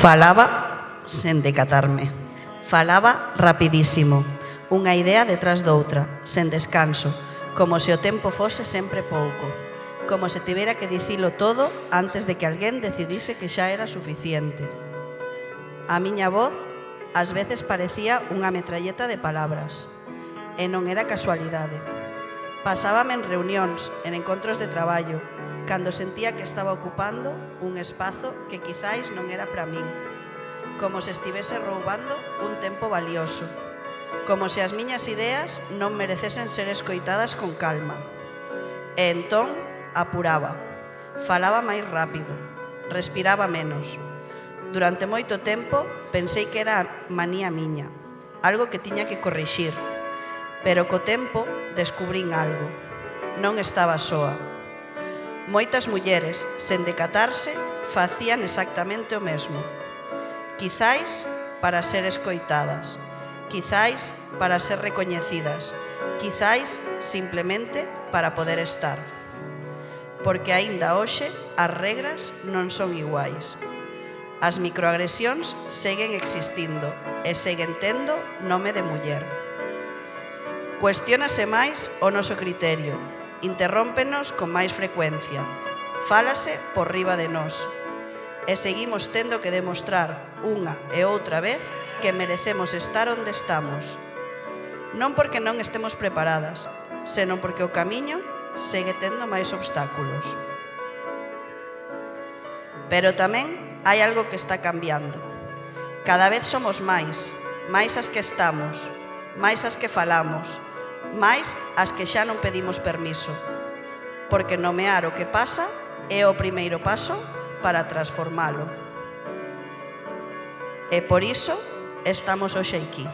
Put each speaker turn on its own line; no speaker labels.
Falaba sen decatarme. Falaba rapidísimo, unha idea detrás doutra, sen descanso, como se o tempo fose sempre pouco, como se tivera que dicilo todo antes de que alguén decidise que xa era suficiente. A miña voz ás veces parecía unha metralleta de palabras, e non era casualidade. Pasábame en reunións, en encontros de traballo, cando sentía que estaba ocupando un espazo que quizáis non era para min, como se estivese roubando un tempo valioso, como se as miñas ideas non merecesen ser escoitadas con calma. E entón apuraba, falaba máis rápido, respiraba menos. Durante moito tempo pensei que era manía miña, algo que tiña que corrixir, pero co tempo descubrín algo. Non estaba soa. Moitas mulleres, sen decatarse, facían exactamente o mesmo. Quizáis para ser escoitadas, quizáis para ser recoñecidas, quizáis simplemente para poder estar. Porque aínda hoxe as regras non son iguais. As microagresións seguen existindo e seguen tendo nome de muller. Cuestiónase máis o noso criterio, interrómpenos con máis frecuencia, fálase por riba de nós, e seguimos tendo que demostrar unha e outra vez que merecemos estar onde estamos. Non porque non estemos preparadas, senón porque o camiño segue tendo máis obstáculos. Pero tamén hai algo que está cambiando. Cada vez somos máis as que estamos, máis as que falamos, máis as que xa non pedimos permiso, porque nomear o que pasa é o primeiro paso para transformalo. E por iso estamos hoxe aquí.